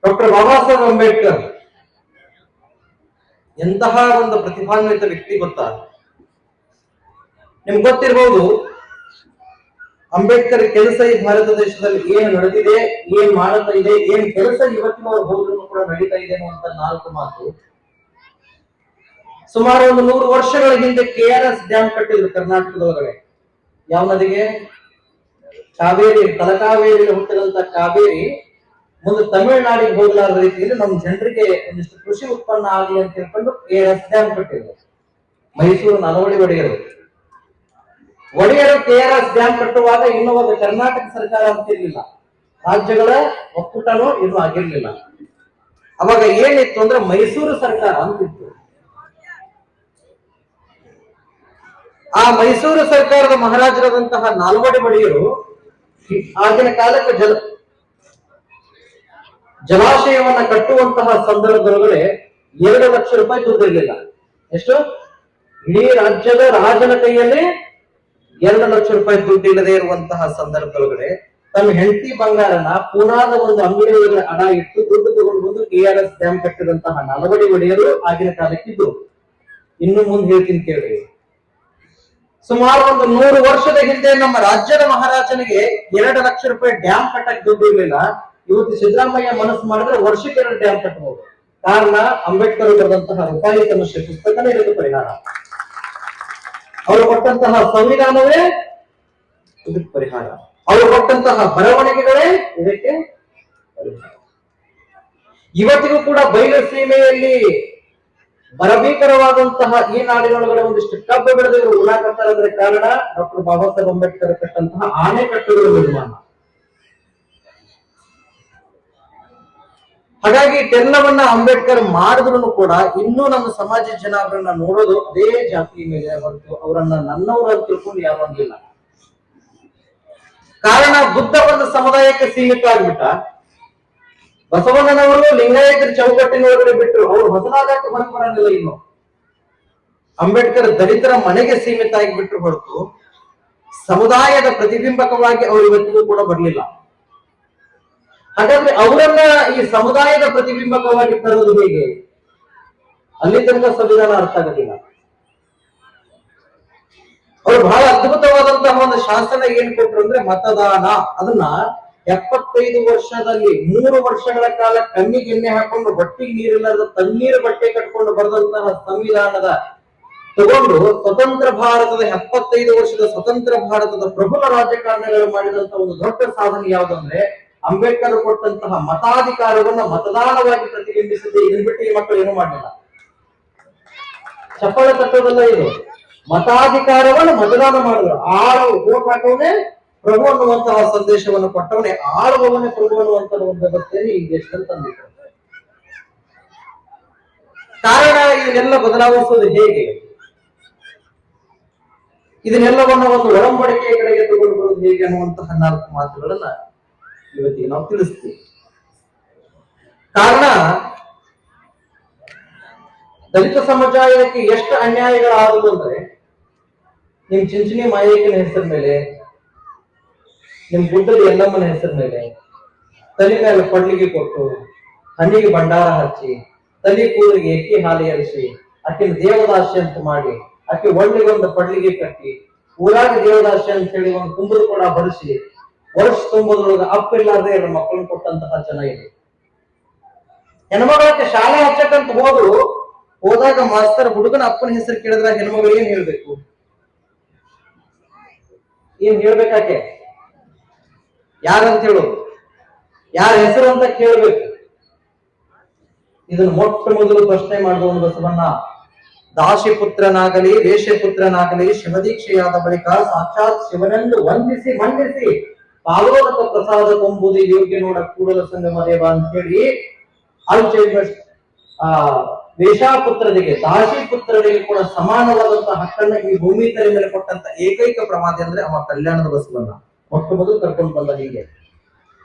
Doctor Baba Saheb Ambedkar ಎಂತಹ ಒಂದು ಪ್ರತಿಭಾನ್ವಿತ ವ್ಯಕ್ತಿ ಗೊತ್ತಾ? ನಿಮ್ಗೆ ಗೊತ್ತಿರಬಹುದು ಅಂಬೇಡ್ಕರ್ ಕೆಲಸ ಈ ಭಾರತ ದೇಶದಲ್ಲಿ ಏನು ನಡೆದಿದೆ, ಏನ್ ಮಾಡುತ್ತಾ ಇದೆ, ಏನ್ ಕೆಲಸ ಇವತ್ತಿನವರು ಹೋದ್ರು ಕೂಡ ನಡೀತಾ ಇದೆ ಅನ್ನುವಂತ 4 ಮಾತು. ಸುಮಾರು ಒಂದು 100 ವರ್ಷಗಳ ಹಿಂದೆ KRS ಡ್ಯಾಮ್ ಕಟ್ಟಿದ್ರು ಕರ್ನಾಟಕದೊಳಗಡೆ. ಯಾವ ನದಿಗೆ? ಕಾವೇರಿ, ತಲಕಾವೇರಿಯಲ್ಲಿ ಹುಟ್ಟಿದಂತ ಕಾವೇರಿ ಮುಂದೆ ತಮಿಳುನಾಡಿಗೆ ಹೋಗಲಾದ ರೀತಿಯಲ್ಲಿ ನಮ್ಮ ಜನರಿಗೆ ಒಂದಿಷ್ಟು ಕೃಷಿ ಉತ್ಪನ್ನ ಆಗಲಿ ಅಂತ ಹೇಳ್ಕೊಂಡು KRS ಡ್ಯಾಮ್ ಕಟ್ಟಿದ್ರು. ಮೈಸೂರು ನಲವಡಿ ಒಡೆಯರು KRS ಡ್ಯಾಮ್ ಕಟ್ಟುವಾಗ ಇನ್ನೂ ಒಂದು ಕರ್ನಾಟಕ ಸರ್ಕಾರ ಅಂತಿರ್ಲಿಲ್ಲ, ರಾಜ್ಯಗಳ ಒಕ್ಕೂಟನೂ ಇದು ಆಗಿರ್ಲಿಲ್ಲ. ಅವಾಗ ಏನಿತ್ತು ಅಂದ್ರೆ ಮೈಸೂರು ಸರ್ಕಾರ ಅಂತಿತ್ತು. ಆ ಮೈಸೂರು ಸರ್ಕಾರದ ಮಹಾರಾಜರಾದಂತಹ ನಾಲ್ವಡಿ ಒಡೆಯರು ಆಗಿನ ಕಾಲಕ್ಕೆ ಜಲಾಶಯವನ್ನ ಕಟ್ಟುವಂತಹ ಸಂದರ್ಭದೊಳಗಡೆ 2 ಲಕ್ಷ ರೂಪಾಯಿ ದುಡ್ಡಿರ್ಲಿಲ್ಲ. ಎಷ್ಟು? ಇಡೀ ರಾಜ್ಯದ ರಾಜನ ಕೈಯಲ್ಲಿ 2 ಲಕ್ಷ ರೂಪಾಯಿ ದುಡ್ಡಿಲ್ಲದೆ ಇರುವಂತಹ ಸಂದರ್ಭದೊಳಗಡೆ ತಮ್ಮ ಹೆಂಡತಿ ಬಂಗಾರನ ಪೂನಾದ ಒಂದು ಅಂಗಡಿ ಒಳಗಡೆ ಅಡ ಇಟ್ಟು ದುಡ್ಡು ತಗೊಂಡು ಬಂದು KRS ಡ್ಯಾಮ್ ಕಟ್ಟಿದಂತಹ ನಾಲ್ವಡಿ ಒಡೆಯರು ಆಗಿನ ಕಾಲಕ್ಕಿದ್ದು. ಇನ್ನು ಮುಂದೆ ಹೇಳ್ತೀನಿ ಕೇಳಿ. ಸುಮಾರು ಒಂದು 100 ವರ್ಷದ ಹಿಂದೆ ನಮ್ಮ ರಾಜ್ಯದ ಮಹಾರಾಜನಿಗೆ 2 ಲಕ್ಷ ರೂಪಾಯಿ ಡ್ಯಾಮ್ ಕಟ್ಟಕ್ಕೆ ದುಡ್ಡು ಇರಲಿಲ್ಲ. ಇವತ್ತು ಸಿದ್ದರಾಮಯ್ಯ ಮನಸ್ಸು ಮಾಡಿದ್ರೆ ವರ್ಷಕ್ಕೆ 2 ಡ್ಯಾಮ್ ಕಟ್ಟಬಹುದು. ಕಾರಣ ಅಂಬೇಡ್ಕರ್ ಬರೆದಂತಹ ರೂಪಾಯಿ ಸಮಸ್ಯೆ ಪುಸ್ತಕನೇ ಇದಕ್ಕೆ ಪರಿಹಾರ. ಅವರು ಕೊಟ್ಟಂತಹ ಸಂವಿಧಾನವೇ ಇದಕ್ಕೆ ಪರಿಹಾರ. ಅವರು ಕೊಟ್ಟಂತಹ ಬರವಣಿಗೆಗಳೇ ಇದಕ್ಕೆ ಪರಿಹಾರ. ಇವತ್ತಿಗೂ ಕೂಡ ಬಯಲು ಸೀಮೆಯಲ್ಲಿ ಬರಭೀಕರವಾದಂತಹ ಈ ನಾಡಿನೊಳಗಡೆ ಒಂದಿಷ್ಟು ಕಬ್ಬು ಬೆಳೆದು ಇವರು ಉಳಾಕತ್ತಾರ ಕಾರಣ ಡಾಕ್ಟರ್ ಬಾಬಾ ಸಾಹೇಬ್ ಅಂಬೇಡ್ಕರ್ ಕಟ್ಟಂತಹ ಆಣೆಕಟ್ಟುಗಳ ನಿರ್ಮಾಣ. ಹಾಗಾಗಿ ಇದೆಲ್ಲವನ್ನ ಅಂಬೇಡ್ಕರ್ ಮಾಡಿದ್ರು ಕೂಡ ಇನ್ನೂ ನಮ್ಮ ಸಮಾಜ ಜನ ಅವರನ್ನ ನೋಡೋದು ಅದೇ ಜಾತಿ ಮೇಲೆ ಹೊರತು ಅವರನ್ನ ನನ್ನವರು ಅಂತ ತಿಳ್ಕೊಂಡು ಯಾರು ಅಂದಿಲ್ಲ. ಕಾರಣ ಬುದ್ಧ ಒಂದು ಸಮುದಾಯಕ್ಕೆ ಸೀಮಿತ ಆಗ್ಬಿಟ್ಟ. ಬಸವಣ್ಣನವರು ಲಿಂಗಾಯತರ ಚೌಕಟ್ಟಿನೊಳಗಡೆ ಬಿಟ್ಟರು, ಅವರು ಹೊಸದಾಗಕ್ಕೆ ಹೊರಗೆ ಬರಂಗಿಲ್ಲ. ಇನ್ನು ಅಂಬೇಡ್ಕರ್ ದಲಿತರ ಮನೆಗೆ ಸೀಮಿತ ಆಗಿಬಿಟ್ರು ಹೊರತು ಸಮುದಾಯದ ಪ್ರತಿಬಿಂಬಕವಾಗಿ ಅವರು ಇವತ್ತಿಗೂ ಕೂಡ ಬರಲಿಲ್ಲ. ಹಾಗಾದ್ರೆ ಅವರನ್ನ ಈ ಸಮುದಾಯದ ಪ್ರತಿಬಿಂಬಕವಾಗಿ ತರೋದು ಹೇಗೆ? ಅಲ್ಲಿ ತನಕ ಸಂವಿಧಾನ ಅರ್ಥ ಆಗೋದಿಲ್ಲ. ಅವರು ಬಹಳ ಅದ್ಭುತವಾದಂತಹ ಒಂದು ಶಾಸನ ಏನ್ ಕೊಟ್ರು ಅಂದ್ರೆ ಮತದಾನ. ಅದನ್ನ 75 ವರ್ಷದಲ್ಲಿ 3 ವರ್ಷಗಳ ಕಾಲ ಕಣ್ಣಿಗೆ ಎಣ್ಣೆ ಹಾಕೊಂಡು ಬಟ್ಟೆಗೆ ನೀರಿಲ್ಲದ ತಣ್ಣೀರು ಬಟ್ಟೆ ಕಟ್ಕೊಂಡು ಬರೆದಂತಹ ಸಂವಿಧಾನದ ತಗೊಂಡು ಸ್ವತಂತ್ರ ಭಾರತದ 75 ವರ್ಷದ ಸ್ವತಂತ್ರ ಭಾರತದ ಪ್ರಬಲ ರಾಜಕಾರಣಿಗಳು ಮಾಡಿದಂತಹ ಒಂದು ದೊಡ್ಡ ಸಾಧನೆ ಯಾವುದಂದ್ರೆ ಅಂಬೇಡ್ಕರ್ ಕೊಟ್ಟಂತಹ ಮತಾಧಿಕಾರವನ್ನ ಮತದಾನವಾಗಿ ಪ್ರತಿಬಿಂಬಿಸಿದೆ. ಇದನ್ನ ಬಿಟ್ಟು ಈ ಮಕ್ಕಳು ಏನು ಮಾಡಲಿಲ್ಲ. ಚಪ್ಪಾಳೆ ತಟ್ಟೋದಲ್ಲ ಇದು. ಮತಾಧಿಕಾರವನ್ನು ಮತದಾನ ಮಾಡಿದ್ರು. ವೋಟ್ ಹಾಕೋನೆ ಪ್ರಭು ಅನ್ನುವಂತಹ ಸಂದೇಶವನ್ನು ಕೊಟ್ಟವನೇ, ಆಳುವವನೇ ಪ್ರಭು ಅನ್ನುವಂತಹ ಒಂದು ವ್ಯವಸ್ಥೆಯನ್ನು ಈ ದೇಶದಲ್ಲಿ ತಂದಿತ್ತು. ಕಾರಣ ಇದನ್ನೆಲ್ಲ ಬದಲಾಯಿಸೋದು ಹೇಗೆ? ಇದನ್ನೆಲ್ಲವನ್ನ ಒಂದು ಒಡಂಬಡಿಕೆಯ ಕಡೆಗೆ ತಗೊಂಡು ಬರೋದು ಹೇಗೆ ಅನ್ನುವಂತಹ 4 ಮಾತುಗಳನ್ನ ಇವತ್ತಿಗೆ ನಾವು ತಿಳಿಸ್ತೀವಿ. ಕಾರಣ ದಲಿತ ಸಮುದಾಯಕ್ಕೆ ಎಷ್ಟು ಅನ್ಯಾಯಗಳಾದವು ಅಂದ್ರೆ, ನಿಮ್ ಚಿಂಚಣಿ ಮಾಯಕನ ಹೆಸರ ಮೇಲೆ, ನಿಮ್ ಗುಡ್ಡದ ಎಲ್ಲಮ್ಮನ ಹೆಸರ ಮೇಲೆ ತಲೆ ಮೇಲೆ ಪಡ್ಲಿಗೆ ಕೊಟ್ಟು, ಹಣ್ಣಿಗೆ ಭಂಡಾರ ಹಚ್ಚಿ, ತಲೆ ಕೂದಲಿಗೆ ಎಕ್ಕಿ ಹಾಲು ಎರಿಸಿ, ಆಕೆನ ದೇವದಾಸಿ ಅಂತ ಮಾಡಿ, ಆಕೆ ಒಳ್ಳೆಗೊಂದು ಪಡ್ಲಿಗೆ ಕಟ್ಟಿ, ಊರಾಗ ದೇವದಾಸಿ ಅಂತ ಹೇಳಿ ಒಂದು ಕುಂಬದ ಕೂಡ ಬಡಿಸಿ, ವರ್ಷ ತುಂಬದ್ರೊಳಗೆ ಅಪ್ಪಿಲ್ಲಾರ್ದೆ ಮಕ್ಕಳನ್ನ ಕೊಟ್ಟಂತಹ ಜನ ಇದೆ. ಹೆಣ್ಮಗಳಕ್ಕೆ ಶಾಲೆ ಹಚ್ಚಕ್ಕಂತ ಹೋದಾಗ ಮಾಸ್ತರ್ ಹುಡುಗನ ಅಪ್ಪನ ಹೆಸರು ಕೇಳಿದ್ರೆ ಹೆಣ್ಮಗಳು ಏನ್ ಹೇಳ್ಬೇಕು? ಏನ್ ಹೇಳ್ಬೇಕಾಕೆ? ಯಾರಂತ ಹೇಳೋದು? ಯಾರ ಹೆಸರು ಅಂತ ಕೇಳ್ಬೇಕು. ಇದನ್ನು ಮೊಟ್ಟ ಮೊದಲು ಪ್ರಶ್ನೆ ಮಾಡಿದವನು ಬಸವಣ್ಣ. ದಾಸಿ ಪುತ್ರನಾಗಲಿ ವೇಷ ಪುತ್ರನಾಗಲಿ ಶಿವದೀಕ್ಷೆಯಾದ ಬಳಿಕ ಸಾಕ್ಷಾತ್ ಶಿವನೆಂದು ವಂದಿಸಿ ಮಂಡಿಸಿ ಪಾಲೋದಕ ಪ್ರಸಾದ ಕೊಂಬುದು ಯೋಗ್ಯ ನೋಡ ಕೂಡಲ ಸಂಗಮ ದೇವ ಅಂತ ಹೇಳಿ ವೇಷಾಪುತ್ರರಿಗೆ ದಾಸಿ ಪುತ್ರರಿಗೆ ಕೂಡ ಸಮಾನವಾದಂತಹ ಹಕ್ಕನ್ನ ಈ ಭೂಮಿ ತಲೆ ಮೇಲೆ ಕೊಟ್ಟಂತ ಏಕೈಕ ಪ್ರಮಾದಿ ಅಂದ್ರೆ ಅವ ಕಲ್ಯಾಣದ ಬಸವಣ್ಣ. ಮೊಟ್ಟ ಮೊದಲು ಕರ್ಕೊಂಡು ಬಂದ ಹೀಗೆ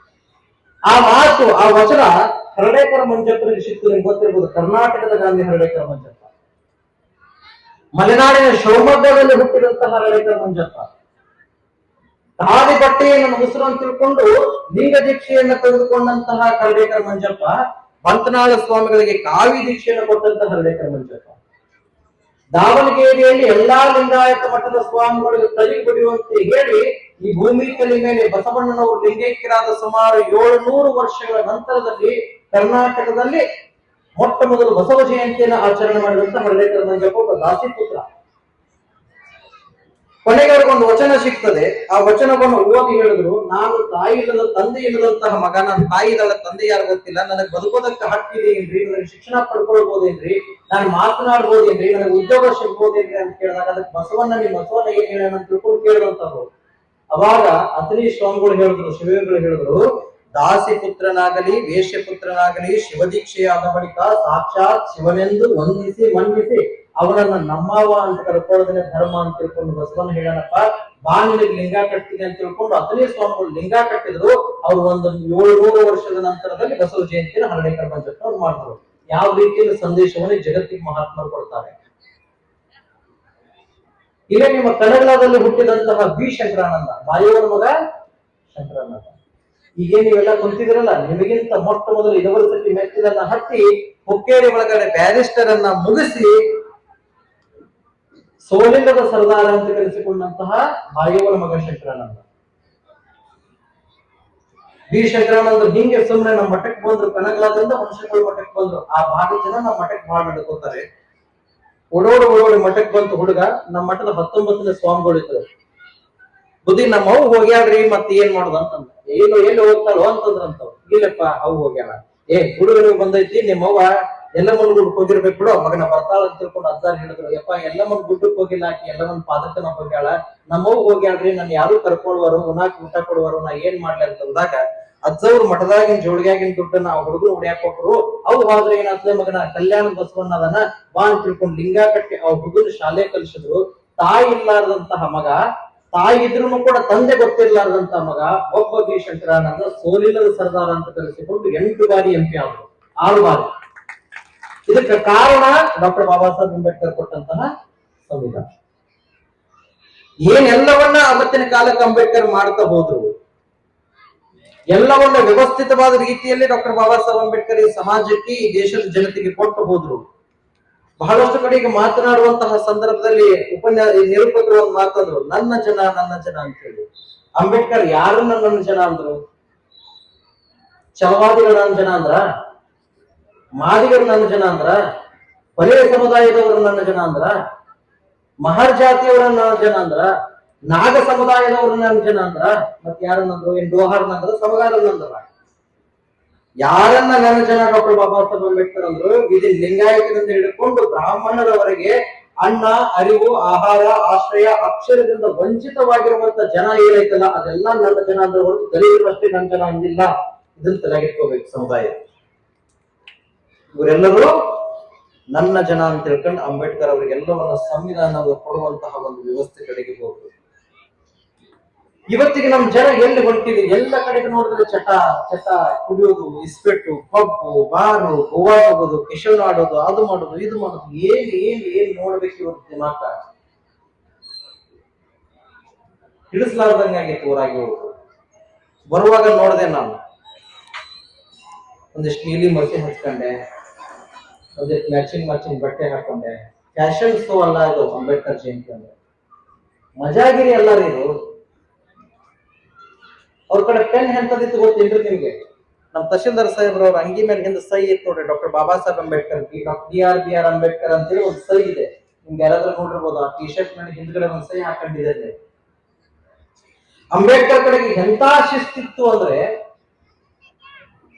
ಆ ಮಾತು, ಆ ವಚನ ಹರಡೇಕರ ಮಂಜಪ್ಪನಿಗೆ ಸಿಕ್ತು. ನಿಮ್ಗೆ ಗೊತ್ತಿರ್ಬೋದು, ಕರ್ನಾಟಕದ ಗಾಂಧಿ ಹರಡೇಕರ ಮಂಜಪ್ಪ, ಮಲೆನಾಡಿನ ಶಿವಮೊಗ್ಗದಲ್ಲಿ ಹುಟ್ಟಿದಂತಹ ಹರಡೇಕರ ಮಂಜಪ್ಪ. ಖಾದಿ ಬಟ್ಟೆಯನ್ನು ಮುಸುರು ಅಂತ ತಿಳ್ಕೊಂಡು ಲಿಂಗ ದೀಕ್ಷೆಯನ್ನು ತೆಗೆದುಕೊಂಡಂತಹ ಹರಡೇಕರ ಮಂಜಪ್ಪ ಪಂತನಾಳ ಸ್ವಾಮಿಗಳಿಗೆ ಕಾವಿ ದೀಕ್ಷೆಯನ್ನು ಕೊಟ್ಟಂತಹ ಹರಡೇಕರ ಮಂಜಪ್ಪ. ದಾವಣಗೆರೆಯಲ್ಲಿ ಎಲ್ಲಾ ಲಿಂಗಾಯತ ಮಠದ ಸ್ವಾಮಿಗಳಿಗೆ ತಲೆ ಬಡಿಯುವಂತೆ ಹೇಳಿ ಈ ಭೂಮಿ ತಲೆ ಮೇಲೆ ಬಸವಣ್ಣನವರು ಲಿಂಗೈಕ್ಯರಾದ ಸುಮಾರು 700 ವರ್ಷಗಳ ನಂತರದಲ್ಲಿ ಕರ್ನಾಟಕದಲ್ಲಿ ಮೊಟ್ಟ ಮೊದಲು ಬಸವ ಜಯಂತಿಯನ್ನು ಆಚರಣೆ ಮಾಡಿದಂತ ಹರಡೇಕರ ಮಂಜಪ್ಪ ಒಬ್ಬ ದಾಸಿ ಪುತ್ರ. ಕೊನೆಗೆ ಅವ್ರಿಗೊಂದು ವಚನ ಸಿಗ್ತದೆ. ಆ ವಚನವನ್ನು ಓದಿ ಹೇಳಿದ್ರು, ನಾನು ತಾಯಿ ಇಲ್ಲದ ತಂದೆ ಇಲ್ಲದಂತಹ ಮಗ, ನನ್ನ ತಾಯಿ ಇಲ್ಲದ ತಂದೆ ಯಾರು ಗೊತ್ತಿಲ್ಲ, ನನಗೆ ಬದುಕೋದಕ್ಕೆ ಹಕ್ಕಿದೆಯೇನ್ರಿ, ನನಗೆ ಶಿಕ್ಷಣ ಪಡ್ಕೊಳ್ಬೋದೇನ್ರಿ, ನಾನು ಮಾತನಾಡ್ಬೋದೇನ್ರಿ, ನನಗೆ ಉದ್ಯೋಗ ಸಿಗ್ಬೋದೇನ್ರಿ ಅಂತ ಕೇಳಿದಾಗ ಅದಕ್ಕೆ ಬಸವಣ್ಣ ಏನ್ ಹೇಳ ಅಂತ ತಿಳ್ಕೊಂಡು ಕೇಳಿದಂತವ್ರು. ಅವಾಗ ಅತನಿ ಸ್ವಾಮಿಗಳು ಹೇಳಿದ್ರು, ಶಿವಗಳು ಹೇಳಿದ್ರು, ದಾಸಿ ಪುತ್ರನಾಗಲಿ ವೇಶ್ಯ ಪುತ್ರನಾಗಲಿ ಶಿವದೀಕ್ಷೆಯಾದ ಬಳಿಕ ಸಾಕ್ಷಾತ್ ಶಿವನೆಂದು ವಂದಿಸಿ ಮನ್ನಿಸಿ ಅವನನ್ನ ನಮ್ಮವ ಅಂತ ಕರ್ಕೊಳ್ಳೋದನ್ನೇ ಧರ್ಮ ಅಂತ ತಿಳ್ಕೊಂಡು ಬಸವಣ್ಣ ಹೇಳನಪ್ಪ, ಬಾ ನಿನಗೆ ಲಿಂಗ ಕಟ್ತೀನಿ ಅಂತ ತಿಳ್ಕೊಂಡು ಅತನೇ ಸ್ವಾಮಿಗಳು ಲಿಂಗ ಕಟ್ಟಿದ್ರು. ಅವ್ರು ಒಂದು 700 ವರ್ಷದ ನಂತರದಲ್ಲಿ ಬಸವ ಜಯಂತಿನ ಹರಡೇಕರ ಮಂಜಪ್ಪ ಅವ್ರು ಮಾಡಿದ್ರು. ಯಾವ ರೀತಿಯಲ್ಲಿ ಸಂದೇಶವನ್ನು ಜಗತ್ತಿಗೆ ಮಹಾತ್ಮರು ಕೊಡ್ತಾರೆ. ಇಲ್ಲೇ ನಿಮ್ಮ ಕನಗಲಾದಲ್ಲಿ ಹುಟ್ಟಿದಂತಹ ಬಿ ಶಂಕರಾನಂದ, ಬಾಯಿಯವರ ಮಗ ಶಂಕರಾನಂದ. ಈಗ ನೀವೆಲ್ಲ ಕುಂತಿದ್ರಲ್ಲ, ನಿಮಗಿಂತ ಮೊಟ್ಟ ಮೊದಲು ಯೂನಿವರ್ಸಿಟಿ ಮೆಟ್ಟಿಲನ್ನ ಹತ್ತಿ ಹುಕ್ಕೇರಿ ಒಳಗಡೆ ಬ್ಯಾರಿಸ್ಟರ್ ಅನ್ನ ಮುಗಿಸಿ ಸೋಲಿಲ್ಲದ ಸರ್ದಾರ ಅಂತ ಕರೆಸಿಕೊಂಡಂತಹ ಬಾಯಿಯವರ ಮಗ ಶಂಕರಾನಂದ. ಬಿ ಶಂಕರಾನಂದ ಹಿಂಗೆ ಸುಮ್ಮನೆ ನಮ್ಮ ಮಠಕ್ಕೆ ಬಂದ್ರು, ಕನಗಲಾದಿಂದ ವಂಶಗಳ ಮಠಕ್ಕೆ ಬಂದ್ರು. ಆ ಭಾಗದ ಜನ ನಮ್ಮ ಮಠಕ್ಕೆ ಬಹಳ ನಡ್ಕೋತಾರೆ. ಓಡೋಡಿ ಮಠಕ್ಕೆ ಬಂತು ಹುಡುಗ. ನಮ್ಮ ಮಠದ 19ನೇ ಸ್ವಾಮಿಗಳು ಇದ್ರು. ಬುದ್ಧಿ ನಮ್ಮ ಅವು ಹೋಗ್ಯಾಳ್ರಿ, ಮತ್ತೆ ಏನ್ ಮಾಡುದು ಅಂತಂದ. ಎಲ್ಲಿ ಹೋಗ್ತಾಳೋ ಅಂತಂದ್ರಂತ. ಇಲ್ಲಪ್ಪ ಅವು ಹೋಗ್ಯಾಳ. ಹುಡುಗನಿಗೆ ಬಂದೈತಿ, ನಿಮ್ಮವ್ವ ಎಲ್ಲಮ್ಮನ ಗುಡ್ಡಕ್ಕೆ ಹೋಗಿರ್ಬೇಕು ಬಿಡು, ಮಗನ ಬರ್ತಾಳ ಅಂತ ತಿಳ್ಕೊಂಡು ಅಜ್ಜಾರ್ ಹೇಳಿದ್ರು. ಯಪ್ಪ ಎಲ್ಲಮ್ಮನ ಗುಡ್ಡಕ್ಕೆ ಹೋಗಿಲ್ಲ, ಆಕಿ ಎಲ್ಲಮ್ಮನ ಪಾದಕ್ಕನ ಹೋಗ್ಯಾಳ, ನಮ್ಮವ್ ಹೋಗ್ಯಾಳ್ರಿ, ನನ್ ಯಾರು ಕರ್ಕೊಳ್ವರು, ಉನಾಕ್ ಊಟ ಕೊಡುವರು, ನಾ ಏನ್ ಮಾಡ್ಲಿ ಅಂತಂದಾಗ ಅಜ್ಜವ್ರು ಮಠದಾಗಿನ ಜೋಡಿಯಾಗಿನ ದುಡ್ಡನ್ನ ಆ ಹುಡುಗರು ಹೊಡ್ಯಾಕ್ ಕೊಟ್ರು. ಅವು ಹೋದ್ರೆ ಏನಾಗ್ತದೆ, ಮಗನ ಕಲ್ಯಾಣ ಬಸವಣ್ಣ ಅದನ್ನ ಬಾ ಅಂತ ತಿಳ್ಕೊಂಡು ಲಿಂಗ ಕಟ್ಟಿ ಆ ಹುಡುಗರು ಶಾಲೆ ಕಲಿಸಿದ್ರು. ತಾಯಿ ಇಲ್ಲಾರದಂತಹ ಮಗ, ತಾಯಿ ಇದ್ರು ಕೂಡ ತಂದೆ ಗೊತ್ತಿರ್ಲಾರ್ದಂತ ಮಗ ಒಬ್ಬ ಬಿ ಶಂಕರಾನಂದ ಸೋಲಿಲ್ಲದ ಸರ್ದಾರ ಅಂತ ಕರೆಸಿಕೊಂಡು 8 ಬಾರಿ MP ಆದ್ರು, 6 ಬಾರಿ. ಇದಕ್ಕೆ ಕಾರಣ ಡಾಕ್ಟರ್ ಬಾಬಾ ಸಾಹೇಬ್ ಅಂಬೇಡ್ಕರ್ ಕೊಟ್ಟಂತಹ ಸಂವಿಧಾನ. ಏನೆಲ್ಲವನ್ನ ಅವತ್ತಿನ ಕಾಲಕ್ಕೆ ಅಂಬೇಡ್ಕರ್ ಮಾಡ್ತಾ ಹೋದ್ರು, ಎಲ್ಲವನ್ನ ವ್ಯವಸ್ಥಿತವಾದ ರೀತಿಯಲ್ಲಿ ಡಾಕ್ಟರ್ ಬಾಬಾ ಸಾಹೇಬ್ ಅಂಬೇಡ್ಕರ್ ಈ ಸಮಾಜಕ್ಕೆ, ಈ ದೇಶದ ಜನತೆಗೆ ಕೊಟ್ಟು ಹೋದ್ರು. ಬಹಳಷ್ಟು ಕಡೆಗೆ ಮಾತನಾಡುವಂತಹ ಸಂದರ್ಭದಲ್ಲಿ ನಿರೂಪಕರು ಒಂದು ಮಾತಂದ್ರು, ನನ್ನ ಜನ ಅಂತ ಹೇಳಿ. ಅಂಬೇಡ್ಕರ್ ಯಾರನ್ನ ನನ್ನ ಜನ ಅಂದ್ರು? ಛಲವಾದಿಗಳ ನನ್ನ ಜನ ಅಂದ್ರ, ಮಾದಿಗರು ನನ್ನ ಜನ ಅಂದ್ರ, ಹೊಲೆಯ ಸಮುದಾಯದವರು ನನ್ನ ಜನ ಅಂದ್ರ, ಮಹರ್ ಜಾತಿಯವರ ನನ್ನ ಜನ ಅಂದ್ರ, ನಾಗ ಸಮುದಾಯದವರು ನನ್ನ ಜನ ಅಂದ್ರ, ಮತ್ ಯಾರನ್ನಂದ್ರು? ಏನ್ ಡೋಹಾರ್ನಂದ್ರ, ಸಮಗಾರನ್ನಂದ್ರ? ಯಾರನ್ನ ನನ್ನ ಜನ ಡಾಕ್ಟರ್ ಬಾಬಾ ಸಾಹೇಬ್ ಅಂಬೇಡ್ಕರ್ ಅಂದ್ರು? ಇದು ಲಿಂಗಾಯತದಿಂದ ಹಿಡ್ಕೊಂಡು ಬ್ರಾಹ್ಮಣರವರೆಗೆ ಅನ್ನ, ಅರಿವು, ಆಹಾರ, ಆಶ್ರಯ, ಅಕ್ಷರದಿಂದ ವಂಚಿತವಾಗಿರುವಂತ ಜನ ಏನೈತಲ್ಲ ಅದೆಲ್ಲ ನನ್ನ ಜನ ಅಂದ್ರೆ ಹೊರತು ದಲಿತರು ಅಷ್ಟೇ ನನ್ನ ಜನ ಅಂದಿಲ್ಲ. ಇದನ್ನ ತಲೆಗಿಟ್ಕೋಬೇಕು ಸಮುದಾಯ. ಇವರೆಲ್ಲರೂ ನನ್ನ ಜನ ಅಂತ ತಿಳ್ಕೊಂಡು ಅಂಬೇಡ್ಕರ್ ಅವರಿಗೆಲ್ಲವನ್ನ ಸಂವಿಧಾನ ಕೊಡುವಂತಹ ಒಂದು ವ್ಯವಸ್ಥೆ ಕಡೆಗೆ ಹೋಗ್ಬೇಕು. ಇವತ್ತಿಗೆ ನಮ್ ಜನ ಎಲ್ಲಿ ಹೊಂಟಿದೆ? ಎಲ್ಲ ಕಡೆಗೆ ನೋಡಿದ್ರೆ ಚಟ ಕುಡಿಯೋದು, ಇಸ್ಪೆಟ್ಟು, ಪಬ್ಬು, ಬಾರು, ಗೋವಾ ಹೋಗೋದು, ಕಿಶೋರ್ ಆಡೋದು, ಅದು ಮಾಡೋದು, ಇದು ಮಾಡೋದು. ಏನ್ ನೋಡ್ಬೇಕು ಇವತ್ತು ದಿನಾಂಕ? ತಿಳಿಸಲಾರ್ದಂಗಾಗಿತ್ತು ಊರಾಗಿ ಹೋಗುದು. ಬರುವಾಗ ನೋಡಿದೆ ನಾನು, ಒಂದಿಷ್ಟು ನೀಲಿ ಮಸಿ ಹಚ್ಕೊಂಡೆ, ಒಂದಿಷ್ಟು ಮ್ಯಾಚಿಂಗ್ ಬಟ್ಟೆ ಹಾಕೊಂಡೆ. ಫ್ಯಾಷನ್ ಶೋ ಅಲ್ಲ ಇದು ಅಂಬೇಡ್ಕರ್ ಜಯಂತಿ ಅಂದ್ರೆ, ಮಜಾಗಿರಿ ಅಲ್ಲ ಇದು. ಅವ್ರ ಕಡೆ ಪೆನ್ ಎಂತದಿತ್ತು ಗೊತ್ತೇನ್ರಿ ನಿಮ್ಗೆ? ನಮ್ ತಹಶೀಲ್ದಾರ್ ಸಾಹೇಬ್ರವ್ರ ಅಂಗಿ ಮೇಲೆ ಹಿಂದೆ ಸೈ ಇತ್ತು ನೋಡ್ರಿ, doctor Baba Saheb Ambedkar, B R Ambedkar ಅಂತೇಳಿ ಒಂದು ಸೈ ಇದೆ. ನಿಮ್ಗೆ ಯಾರಾದ್ರೂ ನೋಡಿರ್ಬೋದು, ಆ ಟಿ ಶರ್ಟ್ ಮೇಲೆ ಹಿಂದ್ಗಡೆ ಒಂದು ಸೈ ಹಾಕೊಂಡಿದೆ. ಅಂಬೇಡ್ಕರ್ ಕಡೆಗೆ ಎಂತ ಶಿಸ್ತಿತ್ತು ಅಂದ್ರೆ,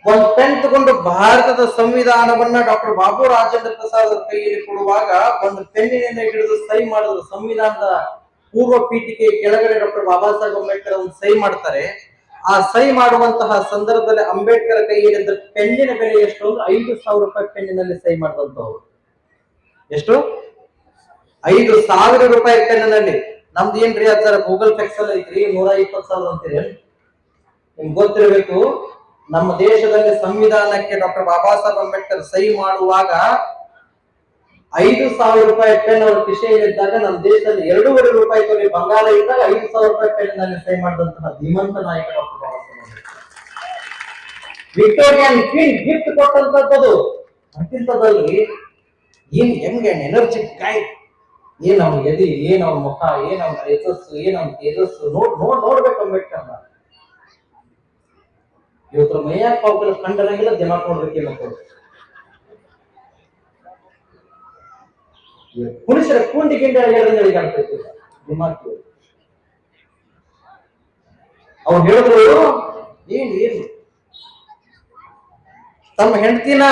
ಒಂದ್ ಪೆನ್ ತಗೊಂಡು ಭಾರತದ ಸಂವಿಧಾನವನ್ನ ಡಾಕ್ಟರ್ ಬಾಬು ರಾಜೇಂದ್ರ ಪ್ರಸಾದ್ ಅವ್ರ ಕೈಯಲ್ಲಿ ಕೊಡುವಾಗ ಒಂದು ಪೆನ್ನಿನಿಂದ ಹಿಡಿದು ಸೈ ಮಾಡಿದ್ರು. ಸಂವಿಧಾನದ ಪೂರ್ವ ಪೀಠಿಕೆ ಕೆಳಗಡೆ ಡಾಕ್ಟರ್ ಬಾಬಾ ಸಾಹೇಬ್ ಅಂಬೇಡ್ಕರ್ ಒಂದು ಸೈ ಮಾಡ್ತಾರೆ. ಆ ಸೈ ಮಾಡುವಂತಹ ಸಂದರ್ಭದಲ್ಲಿ ಅಂಬೇಡ್ಕರ್ ಕೈಯಲ್ಲಿ ಪೆನ್ನಿನ ಬೆಲೆ ಎಷ್ಟು ಅಂದ್ರೆ 5,000 ರೂಪಾಯಿ ಪೆನ್ನಿನಲ್ಲಿ ಸೈ ಮಾಡಿದಂತವ್ರು. ಎಷ್ಟು? 5,000 ರೂಪಾಯಿ ಪೆನ್ನಿನಲ್ಲಿ. ನಮ್ದು ಏನ್ರಿ ಅದ್ರ ಗೂಗಲ್ ಫ್ಲೆಕ್ಸ್ ಅಲ್ಲಿ ಐತ್ರಿ 120,000 ಅಂತೀರಿ. ನಿಮ್ಗೆ ಗೊತ್ತಿರಬೇಕು, ನಮ್ಮ ದೇಶದಲ್ಲಿ ಸಂವಿಧಾನಕ್ಕೆ ಡಾಕ್ಟರ್ ಬಾಬಾ ಸಾಹೇಬ್ ಅಂಬೇಡ್ಕರ್ ಸೈ ಮಾಡುವಾಗ 5,000 ರೂಪಾಯಿ ಪೆನ್ ಅವರ ಕಿಶೆಯಲ್ಲಿದ್ದಾಗ ನಮ್ಮ ದೇಶದಲ್ಲಿ 2.5 ರೂಪಾಯಿ ತೊಲೆ ಬಂಗಾರ ಇದ್ದಾಗ 5,000 ರೂಪಾಯಿ ಪೆನ್ ನಲ್ಲಿ ಸಹಿ ಮಾಡಿದಂತಹ ಧೀಮಂತ ನಾಯಕ doctor Baba Saheb Victorian queen gift ಕೊಟ್ಟಂತದ್ದು. ಅಂತಿಂತದಲ್ಲಿ ಹೆಂಗೆ ಎನರ್ಜಿಕ್ ಗಾಯ್, ಏನ್ ಅವ್ನ ಎದಿ, ಏನ್ ಅವ್ನ ಮುಖ, ಏನ್ ಅವ್ನ ಯಶಸ್ಸು, ಏನ್ ಅವ್ನ ತೇಜಸ್ಸು ನೋಡ್ಬೇಕು ಅಂಬೇಡ್ಕರ್. ಇವತ್ತು ಮೈಯಾಗ ಪಾವುಗಳ ಕಂಡರಂಗಿಲ್ಲ, ದಿಮಾಕ್ ನೋಡ್ಬೇಕಿಲ್ಲ. ಪುರುಷರ ಕೂಂಡಿ ಗಿಂಡಿ ಅಳಿಗಾಡ್ತೈತಿ ದಿಮಾಕ್. ಅವ್ರು ಹೇಳಿದ್ರು ಏನು ತಮ್ಮ ಹೆಂಡತಿನ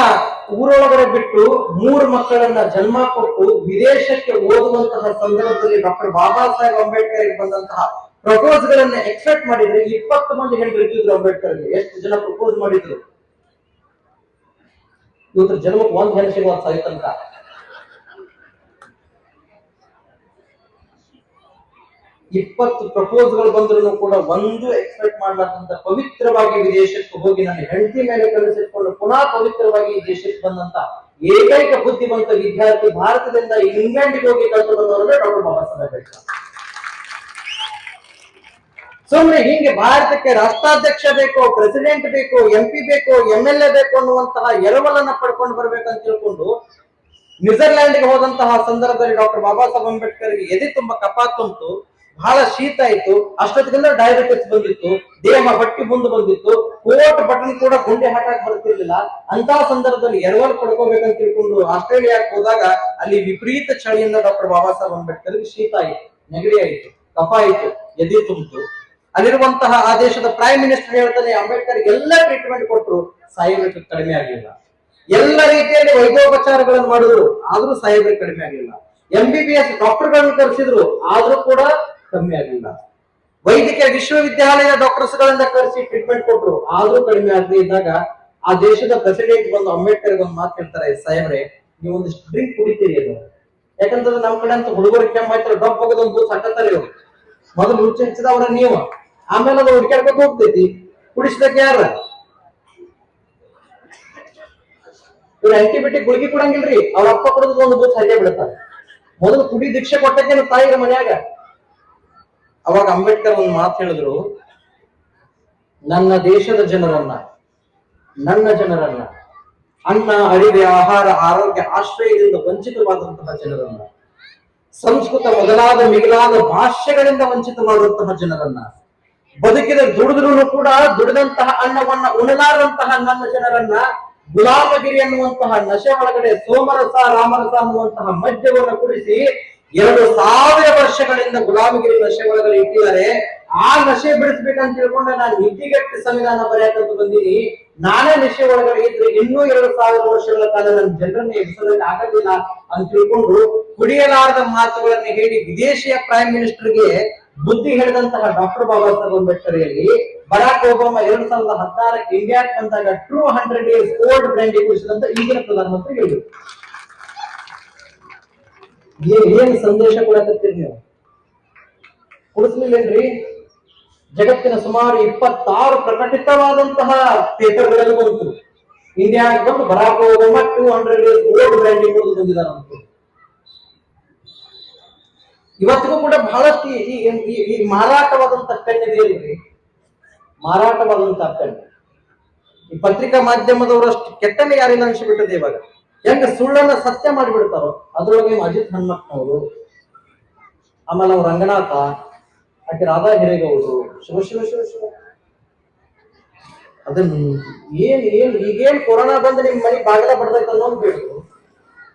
ಊರೊಳಗಡೆ ಬಿಟ್ಟು 3 ಮಕ್ಕಳನ್ನ ಜನ್ಮ ಕೊಟ್ಟು ವಿದೇಶಕ್ಕೆ ಓದುವಂತಹ ಸಂದರ್ಭದಲ್ಲಿ ಡಾಕ್ಟರ್ ಬಾಬಾ ಸಾಹೇಬ್ ಅಂಬೇಡ್ಕರ್ ಬಂದಂತಹ ಪ್ರಪೋಸ್ ಗಳನ್ನ ಎಕ್ಸೆಪ್ಟ್ ಮಾಡಿದ್ರೆ 20 ಮಂದಿ ಹೆಣ್ಣು ಇರ್ತಿದ್ರು ಅಂಬೇಡ್ಕರ್ಗೆ. ಎಷ್ಟು ಜನ ಪ್ರಪೋಸ್ ಮಾಡಿದ್ರು? ಇವತ್ತು ಜನ್ಮಕ್ಕೆ 1 ಹೆಣ್ಣು ಸಿಗುವ ಸಾಹಿತ್ಯಂತ 20 ಪ್ರಪೋಸ್ಗಳು ಬಂದ್ರು ಕೂಡ ಒಂದು ಎಕ್ಸ್ಪೆಕ್ಟ್ ಮಾಡಲಾರ್ದಂತ ಪವಿತ್ರವಾಗಿ ವಿದೇಶಕ್ಕೆ ಹೋಗಿ ನನ್ನ ಹೆಂಡತಿ ಮೇಲೆ ಕಳಿಸಿಕೊಂಡು ಪುನಃ ಪವಿತ್ರವಾಗಿ ಈ ದೇಶಕ್ಕೆ ಬಂದಂತ ಏಕೈಕ ಬುದ್ಧಿವಂತ ವಿದ್ಯಾರ್ಥಿ ಭಾರತದಿಂದ ಇಂಗ್ಲೆಂಡ್ಗೆ ಹೋಗಿ ಕಲಿತು ಬಂದವರೇ ಡಾಕ್ಟರ್ ಬಾಬಾ ಸಾಹೇಬ್ ಅಂಬೇಡ್ಕರ್. ಸುಮ್ಮನೆ ಹಿಂಗೆ ಭಾರತಕ್ಕೆ ರಾಷ್ಟ್ರಾಧ್ಯಕ್ಷ ಬೇಕು, ಪ್ರೆಸಿಡೆಂಟ್ ಬೇಕು, MP ಬೇಕು, MLA ಬೇಕು ಅನ್ನುವಂತಹ ಎರವಲನ್ನ ಪಡ್ಕೊಂಡು ಬರ್ಬೇಕಂತ ತಿಳ್ಕೊಂಡು ನ್ಯೂಜಿಲ್ಯಾಂಡ್ಗೆ ಹೋದಂತಹ ಸಂದರ್ಭದಲ್ಲಿ ಡಾಕ್ಟರ್ ಬಾಬಾ ಸಾಹೇಬ್ ಅಂಬೇಡ್ಕರ್ಗೆ ಎದೆ ತುಂಬ ಕಫ ತುಂಬಿತು, ಬಹಳ ಶೀತ ಆಯ್ತು, ಅಷ್ಟೊತ್ತಿಗೆಲ್ಲ ಡಯಾಬಿಟಿಸ್ ಬಂದಿತ್ತು, ದೇಹ ಹೊಟ್ಟಿ ಮುಂದೆ ಬಂದಿತ್ತು, ಕೋಟ್ ಬಟನ್ ಕೂಡ ಗುಂಡೆ ಹಾಕಕ್ ಬರ್ತಿರ್ಲಿಲ್ಲ. ಅಂತ ಸಂದರ್ಭದಲ್ಲಿ ಎರವಲ್ ಪಡ್ಕೋಬೇಕಂತ ತಿಳ್ಕೊಂಡು ಆಸ್ಟ್ರೇಲಿಯಾಕ್ಕೆ ಹೋದಾಗ ಅಲ್ಲಿ ವಿಪರೀತ ಚಳಿಯಿಂದ ಡಾಕ್ಟರ್ ಬಾಬಾ ಸಾಹೇಬ್ ಅಂಬೇಡ್ಕರ್ಗೆ ಶೀತ ಆಯ್ತು, ನೆಗಡಿ ಆಯ್ತು, ಕಫ ಆಯ್ತು, ಎದೆ ತುಂಬಿತು. ಅಲ್ಲಿರುವಂತಹ ಆ ದೇಶದ ಪ್ರೈಮ್ ಮಿನಿಸ್ಟರ್ ಹೇಳ್ತಾನೆ ಅಂಬೇಡ್ಕರ್ ಎಲ್ಲ ಟ್ರೀಟ್ಮೆಂಟ್ ಕೊಟ್ಟರು, ಸಾಯಿಬೇಕು ಕಡಿಮೆ ಆಗಲಿಲ್ಲ. ಎಲ್ಲ ರೀತಿಯಲ್ಲಿ ವೈದ್ಯೋಪಚಾರಗಳನ್ನು ಮಾಡಿದ್ರು, ಆದ್ರೂ ಸಾಯಿಬೇಕು ಕಡಿಮೆ ಆಗಲಿಲ್ಲ. MBBS ಡಾಕ್ಟರ್ಗಳನ್ನು ಕರೆಸಿದ್ರು, ಆದ್ರೂ ಕೂಡ ಕಮ್ಮಿ ಆಗಲಿಲ್ಲ. ವೈದ್ಯಕೀಯ ವಿಶ್ವವಿದ್ಯಾಲಯ ಡಾಕ್ಟರ್ಸ್ ಗಳಿಂದ ಕರೆಸಿ ಟ್ರೀಟ್ಮೆಂಟ್ ಕೊಟ್ಟರು, ಆದ್ರೂ ಕಡಿಮೆ ಆಗದೆ ಇದ್ದಾಗ ಆ ದೇಶದ ಪ್ರೆಸಿಡೆಂಟ್ ಬಂದು ಅಂಬೇಡ್ಕರ್ ಒಂದು ಮಾತು ಹೇಳ್ತಾರೆ, ಸಾಹೇಬ್ರೆ ನೀವು ಒಂದಿಷ್ಟು ಡ್ರಿಂಕ್ ಕುಡಿತೀರಿ ಅದು. ಯಾಕಂತಂದ್ರೆ ನಮ್ ಕಡೆ ಅಂತ ಹುಡುಗರು ಕೆಮ್ಮ ಆಯ್ತಾರೆ, ಡಬ್ ಹೋಗೋದು ಒಂದು ಬೂತ್ ಹಾಕತ್ತಾರೆ. ಇವರು ಮೊದಲು ಹುಚ್ಚ ಹಚ್ಚಿದವ್ರ ನೀವು, ಆಮೇಲೆ ಅದು ಹುಡ್ಕ್ಯಾಡ್ಕೊಂಡು ಹೋಗ್ತೈತಿ. ಕುಡಿಸ್ಬೇಕು ಯಾರ? ಇವ್ರು ಆಂಟಿಬಯೋಟಿಕ್ ಗುಳಿಗೆ ಕೊಡಂಗಿಲ್ರಿ, ಅವ್ರ ಅಪ್ಪ ಕೊಡೋದು ಒಂದು ಬೂತ್ ಹಾಕೇ ಬಿಡ್ತಾರೆ. ಮೊದಲು ಕುಡಿ ದೀಕ್ಷೆ ಕೊಟ್ಟಕ್ಕೆ ತಾಯಿರ ಮನ್ಯಾಗ. ಅವಾಗ ಅಂಬೇಡ್ಕರ್ ಒಂದು ಮಾತು ಹೇಳಿದ್ರು, ನನ್ನ ದೇಶದ ಜನರನ್ನ, ನನ್ನ ಜನರನ್ನ ಅನ್ನ, ಅರಿವೆ, ಆಹಾರ, ಆರೋಗ್ಯ, ಆಶ್ರಯದಿಂದ ವಂಚಿತವಾದಂತಹ ಜನರನ್ನ, ಸಂಸ್ಕೃತ ಮೊದಲಾದ ಮಿಗಿಲಾದ ಭಾಷೆಗಳಿಂದ ವಂಚಿತ ಮಾಡುವಂತಹ ಜನರನ್ನ, ಬದುಕಿದ ದುಡಿದ್ರು ಕೂಡ ದುಡಿದಂತಹ ಅನ್ನವನ್ನ ಉಣಲಾರಂತಹ ನನ್ನ ಜನರನ್ನ ಗುಲಾಮಗಿರಿ ಅನ್ನುವಂತಹ ನಶೆ ಒಳಗಡೆ ಸೋಮರಸ, ರಾಮರಸ ಅನ್ನುವಂತಹ ಮದ್ಯವನ್ನ ಕುಡಿಸಿ 2000 ವರ್ಷಗಳಿಂದ ಗುಲಾಮಗಿರಿ ನಶೆ ಒಳಗಡೆ ಇಟ್ಟಿದ್ದಾರೆ. ಆ ನಶೆ ಬಿಡಿಸ್ಬೇಕಂತ ತಿಳ್ಕೊಂಡ ನಾನು ನಿದ್ದಿಗೆಟ್ಟು ಸಂವಿಧಾನ ಬರೆಯಕಂತ ಬಂದೀನಿ. ನಾನೇ ನಶೆ ಒಳಗಡೆ ಇದ್ರೆ ಇನ್ನೂ 2000 ವರ್ಷಗಳ ಕಾಲ ನನ್ನ ಜನರನ್ನ ಎಬ್ಸೋದಕ್ಕೆ ಆಗೋದಿಲ್ಲ ಅಂತ ತಿಳ್ಕೊಂಡು ಕುಡಿಯಲಾರದ ಮಾತುಗಳನ್ನು ಹೇಳಿ ವಿದೇಶಿಯ ಪ್ರೈಮ್ ಮಿನಿಸ್ಟರ್ಗೆ ಬುದ್ಧಿ ಹೇಳಿದಂತಹ ಡಾಕ್ಟರ್ ಬಾಬಾ ಸಾಹೇಬ್ ಅಂಬೇಡ್ಕರ್ ಹೇಳಿ ಬರಾಕ್ ಒಬಾಮಾ 2016 ಇಂಡಿಯಾಕ್ಕೆ ಬಂದಾಗ ಟ್ರೂ 100 years ಓಲ್ಡ್ ಬ್ರ್ಯಾಂಡಿ ಕುಡಿಸಿದಂತ ಈಗಿನ ಪ್ರಧಾನಮಂತ್ರಿ ಹೇಳಿದ್ರು. ಏನ್ ಸಂದೇಶ ಕೊಡಕತ್ತೀರಿ ನೀವು? ಕುಡಿಸ್ಲಿಲ್ಲೇನ್ರಿ? ಜಗತ್ತಿನ ಸುಮಾರು 26 ಪ್ರಕಟಿತವಾದಂತಹ ಪೇಪರ್ಗಳಲ್ಲಿ ಬಂತು, ಇಂಡಿಯಾಕ್ಕೆ ಬಂದು Barack Obama 200 years old brandy ಕುಡಿದು ಬಂದಿದ್ದಾರಂತ. ಇವತ್ತಿಗೂ ಕೂಡ ಬಹಳಷ್ಟು ಈ ಮಾರಾಟವಾದಂತಹ ಪೆನ್ ಇದೆಯಲ್ರಿ, ಮಾರಾಟವಾದಂತಹ ಪೆನ್ ಈ ಪತ್ರಿಕಾ ಮಾಧ್ಯಮದವರಷ್ಟು ಕೆಟ್ಟನೆ ಯಾರಿಲ್ಲ ಅನ್ಸಿಬಿಟ್ಟದೆ. ಇವಾಗ ಹೆಂಗ ಸುಳ್ಳನ್ನ ಸತ್ಯ ಮಾಡಿಬಿಡ್ತಾರೋ ಅದ್ರೊಳಗೆ ಅಜಿತ್ ಹನುಮಕ್ನವರು, ಆಮೇಲೆ ಅವ್ರ ರಂಗನಾಥ, ಆಕೆ ರಾಧಾ ಹಿರೇಗೌಡರು, ಶಿವ ಶಿವ ಶಿವ ಶಿವ ಅದನ್ನ ಈಗೇನ್ ಕೊರೋನಾ ಬಂದು ನಿಮ್ ಮನೆ ಬಾಗಿಲ ಬಡ್ದೈತೆ ಅನ್ನೋದು ಬೇಕು.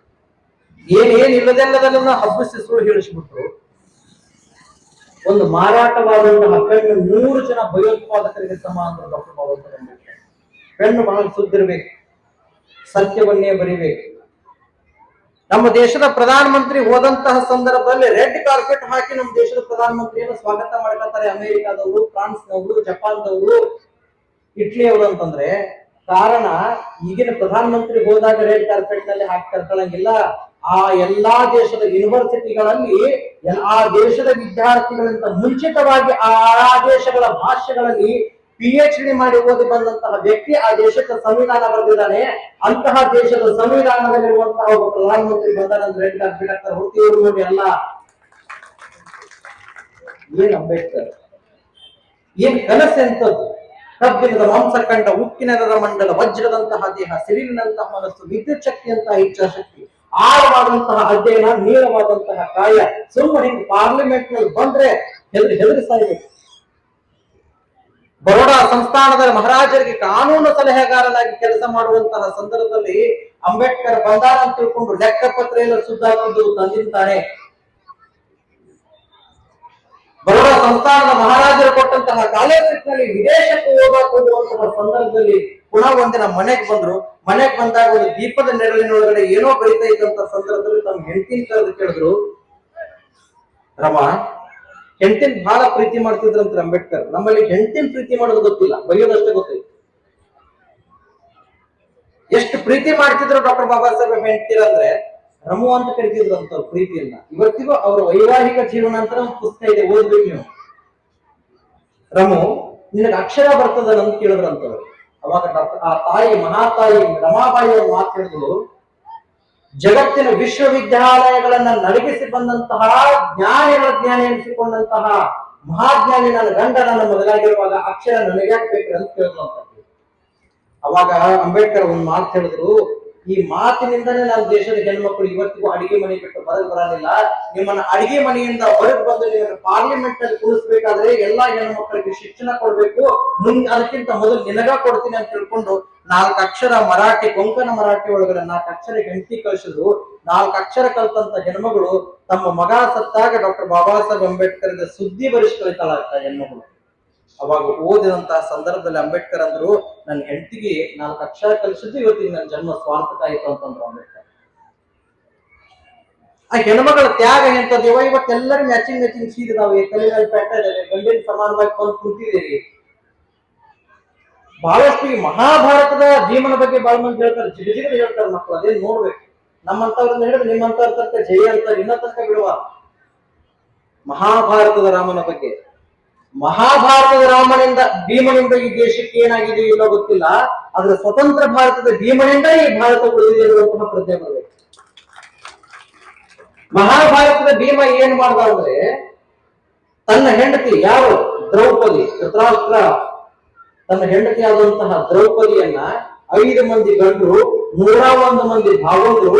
ಏನ್ ಇಲ್ಲದೆಲ್ಲದನ್ನ ಹಬ್ಬಿಸಿ ಸುಳ್ಳು ಹೇಳಿಸ್ಬಿಟ್ರು. ಒಂದು ಮಾರಾಟವಾದಂತಹ ಪೆಣ್ಣು 100 ಜನ ಭಯೋತ್ಪಾದಕರಿಗೆ ಸಮ ಅಂದ್ರೆ ಡಾಕ್ಟರ್ ಬಾಬಾ ಸಾಹೇಬ್ ಅಂಬೇಡ್ಕರ್. ಪೆಣ್ಣು ಬಹಳ ಸುದ್ದಿರ್ಬೇಕು, ಸತ್ಯವನ್ನೇ ಬರಿಬೇಕು. ನಮ್ಮ ದೇಶದ ಪ್ರಧಾನಮಂತ್ರಿ ಹೋದಂತಹ ಸಂದರ್ಭದಲ್ಲಿ ರೆಡ್ ಕಾರ್ಪೆಟ್ ಹಾಕಿ ನಮ್ಮ ದೇಶದ ಪ್ರಧಾನಮಂತ್ರಿಯನ್ನು ಸ್ವಾಗತ ಮಾಡ್ಕೊತಾರೆ ಅಮೆರಿಕಾದವರು, ಫ್ರಾನ್ಸ್ನವರು, ಜಪಾನ್ದವರು, ಇಟ್ಲಿಯವರು. ಅಂತಂದ್ರೆ ಕಾರಣ ಈಗಿನ ಪ್ರಧಾನಮಂತ್ರಿ ಹೋದಾಗ ರೆಡ್ ಕಾರ್ಪೆಟ್ ನಲ್ಲಿ ಹಾಕಿ ಕರ್ಕೊಳ್ಳಂಗಿಲ್ಲ. ಆ ಎಲ್ಲಾ ದೇಶದ ಯೂನಿವರ್ಸಿಟಿಗಳಲ್ಲಿ ಆ ದೇಶದ ವಿದ್ಯಾರ್ಥಿಗಳಿಂದ ಮುಂಚಿತವಾಗಿ ಆ ದೇಶಗಳ ಭಾಷೆಗಳಲ್ಲಿ PhD ಮಾಡಿ ಓದಿ ಬಂದಂತಹ ವ್ಯಕ್ತಿ ಆ ದೇಶಕ್ಕೆ ಸಂವಿಧಾನ ಬರೆದಿದ್ದಾನೆ. ಅಂತಹ ದೇಶದ ಸಂವಿಧಾನದಲ್ಲಿರುವಂತಹ ಒಬ್ಬ ಪ್ರಧಾನಮಂತ್ರಿ ಬಂದಾರಂದ್ರೆ ಡಾಕ್ಟರ್ ಹೊರತಿಯವರು ನೋಡಿ ಅಲ್ಲ. ಏನ್ ಅಂಬೇಡ್ಕರ್, ಏನ್ ಕನಸೆಂತದ್ದು. ಕಬ್ಬಿಣದ ಮಾಂಸಖಂಡ, ಉಕ್ಕಿನದ ಮಂಡಲ, ವಜ್ರದಂತಹ ದೇಹ, ಸಿರಿಲಿನಂತಹ ಮನಸ್ಸು, ವಿದ್ಯುತ್ ಶಕ್ತಿಯಂತಹ ಇಚ್ಛಾಶಕ್ತಿ, ಆಳವಾದಂತಹ ಅಧ್ಯಯನ, ನೀಳವಾದಂತಹ ಕಾಯ. ಸುಮ್ಮನೆ ಹಿಂಗ್ ಪಾರ್ಲಿಮೆಂಟ್ ನಲ್ಲಿ ಬಂದ್ರೆ ಹೆದರಿ ಸಾಯ್ಬೇಕು. ಬರೋಡಾ ಸಂಸ್ಥಾನದಲ್ಲಿ ಮಹಾರಾಜರಿಗೆ ಕಾನೂನು ಸಲಹೆಗಾರನಾಗಿ ಕೆಲಸ ಮಾಡುವಂತಹ ಸಂದರ್ಭದಲ್ಲಿ ಅಂಬೇಡ್ಕರ್ ಬಂದಾರ ಅಂತ ತಿಳ್ಕೊಂಡು ಲೆಕ್ಕಪತ್ರ ಎಲ್ಲ ಸುದ್ದಾಕಿದ್ದು ತಂದಿರ್ತಾನೆ. ಬರೋಡಾ ಸಂಸ್ಥಾನದ ಮಹಾರಾಜರು ಕೊಟ್ಟಂತಹ ಸ್ಕಾಲರ್ಶಿಪ್ ನಲ್ಲಿ ವಿದೇಶಕ್ಕೆ ಹೋಗುವಂತಹ ಸಂದರ್ಭದಲ್ಲಿ ಪುನಃ ಒಂದಿನ ಮನೆಗೆ ಬಂದ್ರು. ಮನೆಗೆ ಬಂದಾಗ ಒಂದು ದೀಪದ ನೆರಳಿನೊಳಗಡೆ ಏನೋ ಬರೀತಾ ಇದ್ದಂತ ಸಂದರ್ಭದಲ್ಲಿ ತಮ್ಮ ಹೆಂಡತಿನ ಕರೆದು ಕೇಳಿದ್ರು, ರಮ ಹೆಂಡತಿನ ಬಹಳ ಪ್ರೀತಿ ಮಾಡ್ತಿದ್ರಂತ ಅಂಬೇಡ್ಕರ್. ನಮ್ಮಲ್ಲಿ ಹೆಂಡತಿನ ಪ್ರೀತಿ ಮಾಡೋದು ಗೊತ್ತಿಲ್ಲ, ಬರೆಯೋದಷ್ಟೇ ಗೊತ್ತಿಲ್ಲ. ಎಷ್ಟು ಪ್ರೀತಿ ಮಾಡ್ತಿದ್ರು ಡಾಕ್ಟರ್ ಬಾಬಾ ಸಾಹೇಬ್ ಹೆಂಡತಿರಂದ್ರೆ ರಮು ಅಂತ ಕರಿತಿದ್ರು ಅಂತ ಪ್ರೀತಿಯನ್ನ. ಇವತ್ತಿಗೂ ಅವರ ವೈವಾಹಿಕ ಜೀವನ ಅಂತ ಒಂದು ಪುಸ್ತಕ ಇದೆ, ಓದ್ಬೇಕು ನೀವು. ರಮು ನಿನಗೆ ಅಕ್ಷರ ಬರ್ತದ ಅಂತ ಕೇಳಿದ್ರಂತವ್ರು. ಅವಾಗ ಆ ತಾಯಿ, ಮಹಾತಾಯಿ ರಮಾಬಾಯಿ ಅವರು ಮಾತು ಹೇಳಿದ್ರು, ಜಗತ್ತಿನ ವಿಶ್ವವಿದ್ಯಾಲಯಗಳನ್ನ ನಡಗಿಸಿ ಬಂದಂತಹ ಜ್ಞಾನಿ ಎನಿಸಿಕೊಂಡಂತಹ ಮಹಾಜ್ಞಾನಿ ನನ್ನ ಗಂಡ ನನ್ನ ಮೊದಲಾಗಿರುವಾಗ ಅಕ್ಷರ ನನಗೆ ಹಾಕ್ಬೇಕ್ರಿ ಅಂತ ಕೇಳಿದ್ರಂತ. ಅವಾಗ ಅಂಬೇಡ್ಕರ್ ಒಂದು ಮಾತು ಹೇಳಿದ್ರು, ಈ ಮಾತಿನಿಂದನೇ ನಮ್ಮ ದೇಶದ ಹೆಣ್ಮಕ್ಳು ಇವತ್ತಿಗೂ ಅಡಿಗೆ ಮನೆ ಬಿಟ್ಟು ಹೊರಗೆ ಬರಲಿಲ್ಲ. ನಿಮ್ಮನ್ನ ಅಡಿಗೆ ಮನೆಯಿಂದ ಹೊರಗೆ ಬಂದು ನಿಮ್ಮನ್ನು ಪಾರ್ಲಿಮೆಂಟ್ ಅಲ್ಲಿ ಕೂರಿಸ್ಬೇಕಾದ್ರೆ ಎಲ್ಲಾ ಹೆಣ್ಮಕ್ಳಿಗೆ ಶಿಕ್ಷಣ ಕೊಡ್ಬೇಕು, ಅದಕ್ಕಿಂತ ಮೊದಲು ನಿನಗ ಕೊಡ್ತೀನಿ ಅಂತ ತಿಳ್ಕೊಂಡು 4 ಅಕ್ಷರ ಮರಾಠಿ, ಕೊಂಕಣ ಮರಾಠಿ ಒಳಗಡೆ 4 ಅಕ್ಷರ ಹೆಂಡತಿ ಕಳಿಸಿದ್ರು. 4 ಅಕ್ಷರ ಕಲ್ತಂತ ಹೆಣ್ಮಗಳು ತಮ್ಮ ಮಗ ಸತ್ತಾಗ ಡಾಕ್ಟರ್ ಬಾಬಾ ಸಾಹೇಬ್ ಅಂಬೇಡ್ಕರ್ ಸುದ್ದಿ ಬರಿಸಿ ಕಳಿತಾಳಾಗ್ತ ಹೆಣ್ಮಗಳು. ಅವಾಗ ಓದಿದಂತಹ ಸಂದರ್ಭದಲ್ಲಿ ಅಂಬೇಡ್ಕರ್ ಅಂದ್ರು, ನನ್ನ ಹೆಂಡತಿಗೆ 4 ಅಕ್ಷರ ಕಲಿಸಿದ್ದು ಇವತ್ತಿಗೆ ನನ್ನ ಜನ್ಮ ಸ್ವಾರ್ಥಕ ಆಯ್ತು ಅಂತಂದ್ರು ಅಂಬೇಡ್ಕರ್. ಆ ಹೆಣ್ಮಗಳ ತ್ಯಾಗ ಎಂತದೇವ. ಇವತ್ತೆಲ್ಲರೂ ಮ್ಯಾಚಿಂಗ್ ಸೀರಿದಾವೆ, ತಲೆಯಲ್ಲಿ ಪೆಟ್ಟ ಇದಾವೆ, ಗಂಡಿನ ಸಮಾನವಾಗಿ ಬಂದು ಕುಂತಿದ್ದೀರಿ. ಬಹಳಷ್ಟು ಈ ಮಹಾಭಾರತದ ಭೀಮನ ಬಗ್ಗೆ ಬಹಳ ಮಂದಿ ಹೇಳ್ತಾರೆ, ಜಿಗಜಿಗದ ಹೇಳ್ತಾರೆ ಮಕ್ಕಳು. ಅದೇನ್ ನೋಡ್ಬೇಕು. ನಮ್ಮಂತವ್ರನ್ನ ಹೇಳಿದ್ರೆ ನಿಮ್ಮಂತವ್ರ ತನಕ ಜಯ ಅಂತಾರೆ, ಇನ್ನ ತನಕ ಬಿಡುವ. ಮಹಾಭಾರತದ ರಾಮನ ಬಗ್ಗೆ, ಮಹಾಭಾರತದ ರಾಮನಿಂದ ಭೀಮನಿಂದ ಈ ದೇಶಕ್ಕೆ ಏನಾಗಿದೆ ಇಲ್ಲೋ ಗೊತ್ತಿಲ್ಲ, ಆದ್ರೆ ಸ್ವತಂತ್ರ ಭಾರತದ ಭೀಮನಿಂದ ಈ ಭಾರತ ಉಳಿದಿದೆ ಅನ್ನುವಂತಹ ಪ್ರಜ್ಞೆ ಬರಬೇಕು. ಮಹಾಭಾರತದ ಭೀಮ ಏನ್ ಮಾಡ್ದ ಅಂದ್ರೆ, ತನ್ನ ಹೆಂಡತಿ ಯಾವ ದ್ರೌಪದಿ, ಧೃತರಾಷ್ಟ್ರ ತನ್ನ ಹೆಂಡತಿಯಾದಂತಹ ದ್ರೌಪದಿಯನ್ನ 5 ಮಂದಿ ಗಂಡರು, 101 ಮಂದಿ ಭಾವಂದ್ರು,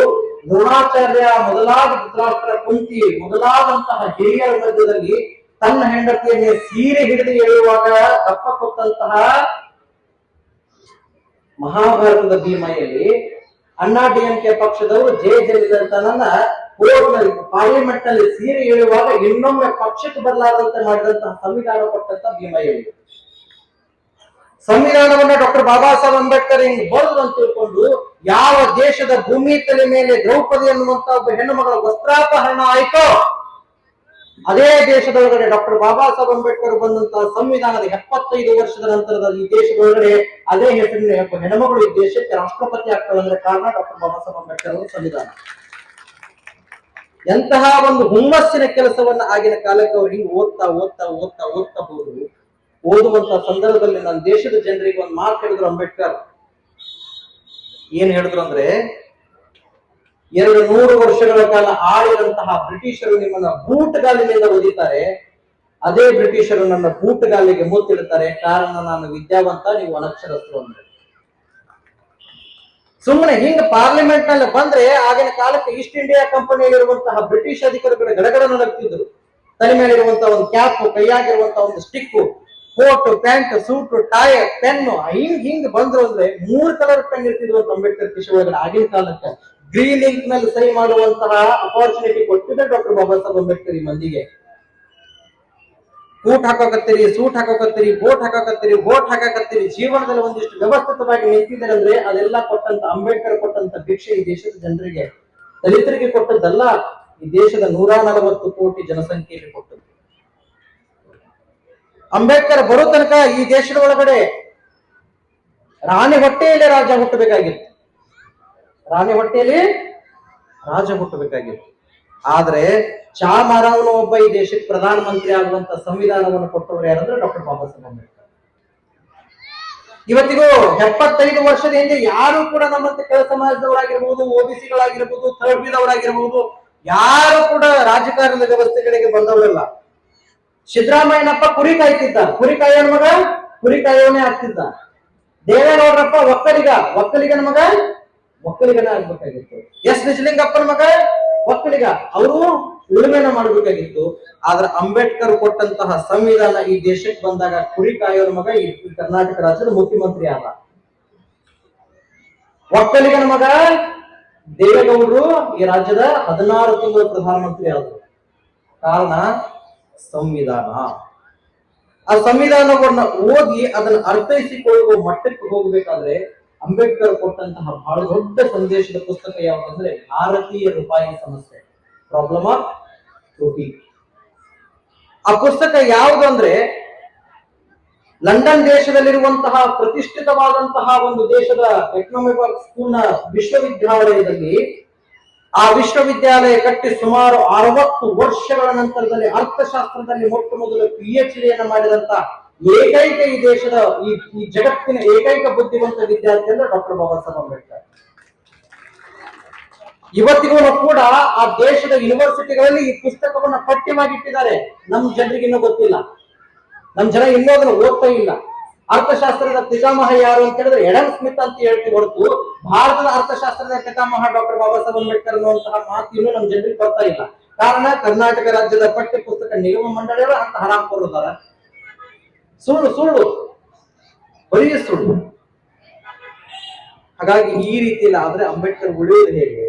ದ್ರೋಣಾಚಾರ್ಯ ಮೊದಲಾದ ಧೃತರಾಷ್ಟ್ರ, ಕುಂತಿ ಮೊದಲಾದಂತಹ ಹಿರಿಯರ ಮಧ್ಯದಲ್ಲಿ ತನ್ನ ಹೆಂಡತಿಯನ್ನೇ ಸೀರೆ ಹಿಡಿದು ಎಳೆಯುವಾಗ ದಪ್ಪ ಕೊಟ್ಟಂತಹ ಮಹಾಭಾರತದ ಭೀಮೆಯಲ್ಲಿ ಅಣ್ಣಾ-ಡಿ-ಎಂ-ಕೆ ಪಕ್ಷದವರು ಜಯಲಲಿತನನ್ನ ಕೋರ್ಟ್ನಲ್ಲಿ, ಪಾರ್ಲಿಮೆಂಟ್ ನಲ್ಲಿ ಸೀರೆ ಎಳೆಯುವಾಗ ಇನ್ನೊಮ್ಮೆ ಪಕ್ಷಕ್ಕೆ ಬದಲಾದಂತೆ ಮಾಡಿದಂತಹ ಸಂವಿಧಾನ ಕೊಟ್ಟಂತ ಭೀಮೆಯಲ್ಲಿ ಸಂವಿಧಾನವನ್ನ ಡಾಕ್ಟರ್ ಬಾಬಾ ಸಾಹೇಬ್ ಅಂಬೇಡ್ಕರ್ ಹಿಂಗ್ ಬರೆದು ಅಂತ ತಿಳ್ಕೊಂಡು, ಯಾವ ದೇಶದ ಭೂಮಿ ತಲೆ ಮೇಲೆ ದ್ರೌಪದಿ ಅನ್ನುವಂತ ಒಬ್ಬ ಹೆಣ್ಣು ಮಗಳ ವಸ್ತ್ರಾಪಹರಣ ಆಯ್ತೋ ಅದೇ ದೇಶದೊಳಗಡೆ ಡಾಕ್ಟರ್ ಬಾಬಾ ಸಾಹೇಬ್ ಅಂಬೇಡ್ಕರ್ ಬಂದಂತಹ ಸಂವಿಧಾನದ 75 ವರ್ಷದ ನಂತರದ ಈ ದೇಶದೊಳಗಡೆ ಅದೇ ಹೆಸರಿನ ಹೆಣ್ಮಗಳು ಈ ದೇಶಕ್ಕೆ ರಾಷ್ಟ್ರಪತಿ ಆಗ್ತವೆ ಅಂದ್ರೆ ಕಾರಣ ಡಾಕ್ಟರ್ ಬಾಬಾ ಸಾಹೇಬ್ ಅಂಬೇಡ್ಕರ್ ಅವರ ಸಂವಿಧಾನ. ಎಂತಹ ಒಂದು ಹುಮ್ಮಸ್ಸಿನ ಕೆಲಸವನ್ನ ಆಗಿನ ಕಾಲಕ್ಕೆ ಅವ್ರು ಹಿಂಗ್ ಓದ್ತಾ ಹೋದ್ರು. ಓದುವಂತ ಸಂದರ್ಭದಲ್ಲಿ ನನ್ನ ದೇಶದ ಜನರಿಗೆ ಒಂದು ಮಾತು ಹೇಳಿದ್ರು ಅಂಬೇಡ್ಕರ್. ಏನ್ ಹೇಳಿದ್ರು ಅಂದ್ರೆ, 200 ವರ್ಷಗಳ ಕಾಲ ಆಳಿದಂತಹ ಬ್ರಿಟಿಷರು ನಿಮ್ಮನ್ನ ಬೂಟುಗಾಲಿನಿಂದ ಒದಿತಾರೆ, ಅದೇ ಬ್ರಿಟಿಷರು ನನ್ನ ಬೂಟುಗಾಲಿಗೆ ಮುತ್ತಿಡ್ತಾರೆ. ಕಾರಣ ನಾನು ವಿದ್ಯಾವಂತ, ನೀವು ಅನಕ್ಷರಸ್ಥರು ಅಂದ್ರೆ. ಸುಮ್ಮನೆ ಹಿಂಗ ಪಾರ್ಲಿಮೆಂಟ್ ನಲ್ಲಿ ಬಂದ್ರೆ ಆಗಿನ ಕಾಲಕ್ಕೆ ಈಸ್ಟ್ ಇಂಡಿಯಾ ಕಂಪನಿಯಲ್ಲಿರುವಂತಹ ಬ್ರಿಟಿಷ್ ಅಧಿಕಾರಿಗಳು ಗಡಗಡ ನಡುತ್ತಿದ್ರು. ತಲೆ ಮೇಲೆ ಇರುವಂತಹ ಒಂದು ಕ್ಯಾಪ್, ಕೈಯಾಗಿರುವಂತಹ ಒಂದು stick, coat, pant, suit, tie, pen, ಹಿಂಗ್ ಬಂದ್ರು ಅಂದ್ರೆ 3 ಕಲರ್ ಪೆನ್ ಇರ್ತಿದ್ರು ಅಂತ ಅಂಬೇಡ್ಕರ್ ಕಿಶೆ ಒಳಗಡೆ. ಆಗಿನ ಕಾಲಕ್ಕೆ ಗ್ರೀನ್ ಇಂಕ್ ನಲ್ಲಿ ಸಹಿ ಮಾಡುವಂತಹ ಅಪಾರ್ಚುನಿಟಿ ಕೊಟ್ಟಿದ್ದೆ ಡಾಕ್ಟರ್ ಬಾಬಾ ಸಾಹೇಬ್ ಅಂಬೇಡ್ಕರ್ ಈ ಮಂದಿಗೆ. ಕೂಟ್ ಹಾಕೋಕತ್ತೀರಿ, ಸೂಟ್ ಹಾಕೋಕತ್ತೀರಿ, ಬೋಟ್ ಹಾಕೋಕತ್ತೀರಿ, ಬೋಟ್ ಹಾಕಾಕತ್ತೀರಿ, ಜೀವನದಲ್ಲಿ ಒಂದಿಷ್ಟು ವ್ಯವಸ್ಥಿತವಾಗಿ ನಿಂತಿದ್ದಾರೆ ಅಂದ್ರೆ ಅದೆಲ್ಲ ಕೊಟ್ಟಂತ ಅಂಬೇಡ್ಕರ್ ಕೊಟ್ಟಂತ ಭಿಕ್ಷೆ ಈ ದೇಶದ ಜನರಿಗೆ, ದಲಿತರಿಗೆ ಕೊಟ್ಟದ್ದಲ್ಲ, ಈ ದೇಶದ 140 ಕೋಟಿ ಜನಸಂಖ್ಯೆಗೆ ಕೊಟ್ಟದ್ದು. ಅಂಬೇಡ್ಕರ್ ಬರೋ ತನಕ ಈ ದೇಶದ ಒಳಗಡೆ ರಾಣಿ ಹೊಟ್ಟೆಯಲ್ಲಿ ರಾಜ ಹುಟ್ಟಬೇಕಾಗಿತ್ತು, ರಾಣಿ ಹೊಟ್ಟೆಯಲ್ಲಿ ರಾಜ ಹುಟ್ಟಬೇಕಾಗಿತ್ತು. ಆದ್ರೆ ಚಾ ಮಾರವನು ಒಬ್ಬ ಈ ದೇಶಕ್ಕೆ ಪ್ರಧಾನಮಂತ್ರಿ ಆಗುವಂತ ಸಂವಿಧಾನವನ್ನು ಕೊಟ್ಟವರು ಯಾರಂದ್ರೆ ಡಾಕ್ಟರ್ ಬಾಬಾ ಸಾಹೇಬ್ ಅಂಬೇಡ್ಕರ್. ಇವತ್ತಿಗೂ 75 ವರ್ಷದ ಹಿಂದೆ ಯಾರು ಕೂಡ ನಮ್ಮಂತೆ ಕೆಳ ಸಮಾಜದವರಾಗಿರ್ಬಹುದು, ಓಬಿಸಿಗಳಾಗಿರ್ಬಹುದು, ಥರ್ಡ್ ಯಾರು ಕೂಡ ರಾಜಕಾರಣದ ವ್ಯವಸ್ಥೆಗಳಿಗೆ ಬಂದವರಲ್ಲ. ಸಿದ್ದರಾಮಯ್ಯನಪ್ಪ ಕುರಿ ಕಾಯ್ತಿದ್ದ, ಕುರಿ ಕಾಯೋನ್ ಮಗ ಕುರಿ ಕಾಯೋನೇ ಆಗ್ತಿದ್ದ. ದೇವೇಗೌಡರಪ್ಪ ಒಕ್ಕಲಿಗನ ಮಗ ಒಕ್ಕಲಿಗನ ಆಗ್ಬೇಕಾಗಿತ್ತು. ಎಸ್ ನಿಜಲಿಂಗಪ್ಪನ ಮಗ ಒಕ್ಕಲಿಗ, ಅವರು ಉಳುಮೆನ ಮಾಡಬೇಕಾಗಿತ್ತು. ಆದ್ರೆ ಅಂಬೇಡ್ಕರ್ ಕೊಟ್ಟಂತಹ ಸಂವಿಧಾನ ಈ ದೇಶಕ್ಕೆ ಬಂದಾಗ ಕುರಿ ಕಾಯೋರ ಮಗ ಈ ಕರ್ನಾಟಕ ರಾಜ್ಯದ ಮುಖ್ಯಮಂತ್ರಿ ಆದ. ಒಕ್ಕಲಿಗನ ಮಗ ದೇವೇಗೌಡರು ಈ ರಾಜ್ಯದ 16 ತಿಂಗಳು ಪ್ರಧಾನಮಂತ್ರಿ ಆದರು. ಕಾರಣ ಸಂವಿಧಾನ. ಆ ಸಂವಿಧಾನವನ್ನ ಓದಿ ಅದನ್ನು ಅರ್ಥೈಸಿಕೊಳ್ಳುವ ಮಟ್ಟಕ್ಕೆ ಹೋಗಬೇಕಾದ್ರೆ ಅಂಬೇಡ್ಕರ್ ಕೊಟ್ಟಂತಹ ಬಹಳ ದೊಡ್ಡ ಸಂದೇಶದ ಪುಸ್ತಕ ಯಾವುದಂದ್ರೆ ಭಾರತೀಯ ರೂಪಾಯಿ ಸಮಸ್ಯೆ, ಪ್ರಾಬ್ಲಮ್ ಆಫ್ ರೂಪಿ. ಆ ಪುಸ್ತಕ ಯಾವುದು ಅಂದ್ರೆ ಲಂಡನ್ ದೇಶದಲ್ಲಿರುವಂತಹ ಪ್ರತಿಷ್ಠಿತವಾದಂತಹ ಒಂದು ದೇಶದ ಎಕನಾಮಿಕ್ ಸ್ಕೂಲ್ನ ವಿಶ್ವವಿದ್ಯಾಲಯದಲ್ಲಿ, ಆ ವಿಶ್ವವಿದ್ಯಾಲಯ ಕಟ್ಟಿ ಸುಮಾರು 60 ವರ್ಷಗಳ ನಂತರದಲ್ಲಿ ಅರ್ಥಶಾಸ್ತ್ರದಲ್ಲಿ ಮೊಟ್ಟ ಮೊದಲು PhD ಮಾಡಿದಂತ ಏಕೈಕ ಈ ದೇಶದ ಈ ಜಗತ್ತಿನ ಏಕೈಕ ಬುದ್ಧಿವಂತ ವಿದ್ಯಾರ್ಥಿ ಅಂದ್ರೆ ಡಾಕ್ಟರ್ ಬಾಬಾ ಸಾಹೇಬ್ ಅಂಬೇಡ್ಕರ್. ಇವತ್ತಿಗೂ ಕೂಡ ಆ ದೇಶದ ಯೂನಿವರ್ಸಿಟಿಗಳಲ್ಲಿ ಈ ಪುಸ್ತಕವನ್ನ ಪಟ್ಟಿ ಮಾಡಿಟ್ಟಿದ್ದಾರೆ. ನಮ್ ಜನರಿಗೆ ಇನ್ನೂ ಗೊತ್ತಿಲ್ಲ, ನಮ್ ಜನ ಇನ್ನೂ ಅದನ್ನು ಓದ್ತಾ ಇಲ್ಲ. ಅರ್ಥಶಾಸ್ತ್ರದ ಪಿತಾಮಹ ಯಾರು ಅಂತ ಹೇಳಿದ್ರೆ ಎಡಮ್ ಸ್ಮಿತ್ ಅಂತ ಹೇಳ್ತೀವಿ ಹೊರತು ಭಾರತದ ಅರ್ಥಶಾಸ್ತ್ರದ ಪಿತಾಮಹ ಡಾಕ್ಟರ್ ಬಾಬಾ ಸಾಹೇಬ್ ಅಂಬೇಡ್ಕರ್ ಅನ್ನುವಂತಹ ಮಾತು ಇನ್ನೂ ನಮ್ ಜನರಿಗೆ ಬರ್ತಾ ಇಲ್ಲ. ಕಾರಣ ಕರ್ನಾಟಕ ರಾಜ್ಯದ ಪಠ್ಯ ಪುಸ್ತಕ ನಿಗಮ ಮಂಡಳಿಯವರು ಅಂತ ಹರಾಮ್ ಕೊಡುತ್ತಾರ. ಸುಳ್ಳು ಬರೀ ಸುಳ್ಳು. ಹಾಗಾಗಿ ಈ ರೀತಿಯಲ್ಲಿ ಆದ್ರೆ ಅಂಬೇಡ್ಕರ್ ಉಳಿಯೋದು ಹೇಗೆ?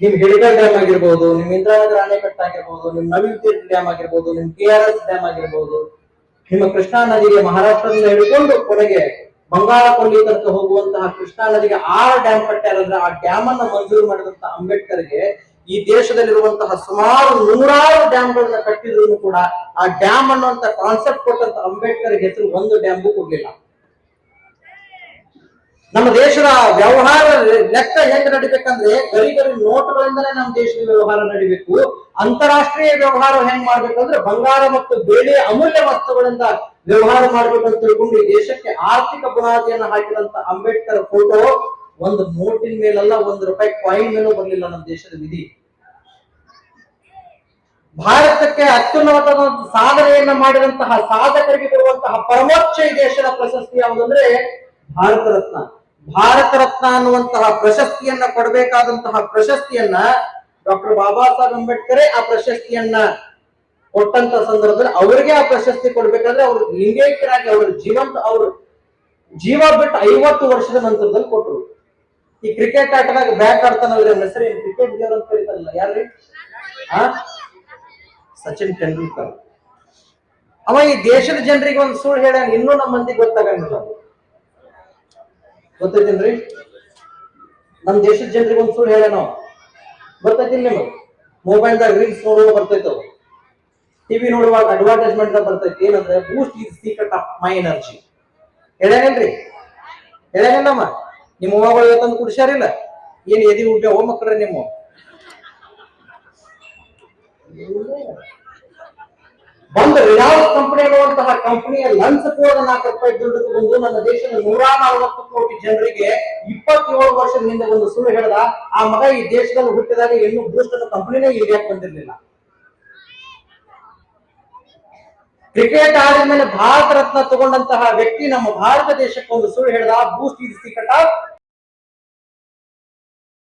ನಿಮ್ ಹಿಡಗಲ್ ಡ್ಯಾಮ್ ಆಗಿರ್ಬೋದು, ನಿಮ್ ಇಂದ್ರಾನಗರ ಅಣೆಕಟ್ಟು ಆಗಿರ್ಬೋದು, ನಿಮ್ ನವೀನ್ ತೀರ್ಥ ಡ್ಯಾಮ್ ಆಗಿರ್ಬೋದು, ನಿಮ್ KRS ಡ್ಯಾಮ್ ಆಗಿರ್ಬೋದು, ನಿಮ್ಮ ಕೃಷ್ಣಾ ನದಿಗೆ ಮಹಾರಾಷ್ಟ್ರದಿಂದ ಹಿಡ್ಕೊಂಡು ಕೊನೆಗೆ ಬಂಗಾಳ ಕೊಲ್ಲಿ ತನಕ ಹೋಗುವಂತಹ ಕೃಷ್ಣಾ ನದಿಗೆ 6 ಡ್ಯಾಮ್ ಕಟ್ಟ್ಯಾರಂದ್ರೆ ಆ ಡ್ಯಾಮ್ ಅನ್ನ ಮಂಜೂರು ಮಾಡಿದಂತ ಅಂಬೇಡ್ಕರ್ಗೆ ಈ ದೇಶದಲ್ಲಿರುವಂತಹ ಸುಮಾರು 100 ಡ್ಯಾಮ್ಗಳನ್ನ ಕಟ್ಟಿದ್ರು ಕೂಡ ಆ ಡ್ಯಾಮ್ ಅನ್ನುವಂತ ಕಾನ್ಸೆಪ್ಟ್ ಕೊಟ್ಟಂತ ಅಂಬೇಡ್ಕರ್ ಹೆಸರು ಒಂದು ಡ್ಯಾಮ್ಗೂ ಕೊಡ್ಲಿಲ್ಲ. ನಮ್ಮ ದೇಶದ ವ್ಯವಹಾರ ಲೆಕ್ಕ ಹೆಂಗ್ ನಡಿಬೇಕಂದ್ರೆ ಗರಿ ನೋಟುಗಳಿಂದಲೇ ನಮ್ಮ ದೇಶದ ವ್ಯವಹಾರ ನಡಿಬೇಕು. ಅಂತಾರಾಷ್ಟ್ರೀಯ ವ್ಯವಹಾರ ಹೆಂಗ್ ಮಾಡ್ಬೇಕಂದ್ರೆ ಬಂಗಾರ ಮತ್ತು ಬೆಳ್ಳಿಯ ಅಮೂಲ್ಯ ವಸ್ತುಗಳಿಂದ ವ್ಯವಹಾರ ಮಾಡ್ಬೇಕಂತ ತಿಳ್ಕೊಂಡು ಈ ದೇಶಕ್ಕೆ ಆರ್ಥಿಕ ಬುನಾದಿಯನ್ನ ಹಾಕಿದಂತ ಅಂಬೇಡ್ಕರ್ ಫೋಟೋ ಒಂದು ನೋಟಿನ ಮೇಲಲ್ಲ, ₹1 ಕಾಯಿನ್ ಮೇಲೂ ಬರಲಿಲ್ಲ ನಮ್ಮ ದೇಶದ ವಿಧಿ. ಭಾರತಕ್ಕೆ ಅತ್ಯುನ್ನತ ಸಾಧನೆಯನ್ನ ಮಾಡಿದಂತಹ ಸಾಧಕರಿಗೆ ಬರುವಂತಹ ಪರಮೋಚ್ಚ ಈ ದೇಶದ ಪ್ರಶಸ್ತಿ ಯಾವುದಂದ್ರೆ ಭಾರತ ರತ್ನ. ಭಾರತ ರತ್ನ ಅನ್ನುವಂತಹ ಪ್ರಶಸ್ತಿಯನ್ನ ಕೊಡಬೇಕಾದಂತಹ ಪ್ರಶಸ್ತಿಯನ್ನ ಡಾಕ್ಟರ್ ಬಾಬಾ ಸಾಹೇಬ್ ಅಂಬೇಡ್ಕರ್ ಆ ಪ್ರಶಸ್ತಿಯನ್ನ ಕೊಟ್ಟಂತ ಸಂದರ್ಭದಲ್ಲಿ ಅವರಿಗೆ ಆ ಪ್ರಶಸ್ತಿ ಕೊಡ್ಬೇಕಾದ್ರೆ ಅವರು ಲಿಂಗೈಕ್ಯರಾಗಿ ಅವರು ಜೀವ ಬಿಟ್ಟು 50 ವರ್ಷದ ನಂತರದಲ್ಲಿ ಕೊಟ್ಟರು. ಈ ಕ್ರಿಕೆಟ್ ಆಟದಾಗ ಬ್ಯಾಟ್ ಆಡ್ತಾನಲ್ರಿ, ಹೆಸರು ಕ್ರಿಕೆಟ್ ದೇವ್ರ ಅಂತ ಕರೀತಾರಲ್ಲ, ಯಾರ್ರಿ? ಸಚಿನ್ ತೆಂಡೂಲ್ಕರ್. ಅವ ಈ ದೇಶದ ಜನರಿಗೆ ಒಂದು ಸುಳ್ಳು ಹೇಳ, ಇನ್ನೂ ನಮ್ಮ ಮಂದಿಗೆ ಗೊತ್ತಾಗಂಗಿಲ್ಲ. ಗೊತ್ತೈತೇನ್ರಿ? ನಮ್ ದೇಶದ ಜನರಿಗೆ ಒಂದು ಸುಳ್ಳು ಹೇಳ ನಾವು ಗೊತ್ತೈತಿಲ್ಲ ನಿಮಗೆ? ಮೊಬೈಲ್ದಾಗ ರೀಲ್ಸ್ ನೋಡುವ ಬರ್ತೈತವ, ಟಿವಿ ನೋಡುವಾಗ ಅಡ್ವರ್ಟೈಸ್ಮೆಂಟ್ ಬರ್ತೈತಿ. ಏನಂದ್ರೆ Boost is secret of my energy. ಹೇಳ್ಯಾನೇನ್ರಿ? ಹೇಳ್ಯಾನೇನಮ್ಮ? ನಿಮ್ಮ ಮೊಮ್ಮಗಳು ತಂದು ಕುಡಿಸ್ಯಾರಿಲ್ಲ? ಏನ್ ಎದಿ ಉಡ್ಡ ಹೋ ಮಕ್ಕಳ್ರೆ ನಿಮ್ಮ ಒಂದು ರಿಲಯನ್ಸ್ ಕಂಪನಿ ಅನ್ನುವಂತಹ ಕಂಪನಿಯ ಲಂಚ್ ಕೋಡ್ ₹4 ದುಡ್ಡು ತಗೊಂಡು ನನ್ನ ದೇಶದ 140 ಕೋಟಿ ಜನರಿಗೆ 27 ವರ್ಷದ ಹಿಂದೆ ಒಂದು ಸುಳ್ಳು ಹೇಳಿದ. ಆ ಮಗ ಈ ದೇಶದಲ್ಲಿ ಹುಟ್ಟಿದಾಗ ಇನ್ನೂ ಬೂಸ್ಟ್ ಅನ್ನೋ ಕಂಪನಿನೇ ಇಂಡಿಯಾಕ್ಕೆ ಬಂದಿರಲಿಲ್ಲ. ಕ್ರಿಕೆಟ್ ಆಡಿದ ಮೇಲೆ ಭಾರತ ರತ್ನ ತಗೊಂಡಂತಹ ವ್ಯಕ್ತಿ ನಮ್ಮ ಭಾರತ ದೇಶಕ್ಕೆ ಒಂದು ಸುಳ್ಳು ಹೇಳಿದ, ಬೂಸ್ಟ್ ಈಸ್ ಸೀಕ್ರೆಟ್ ಆಫ್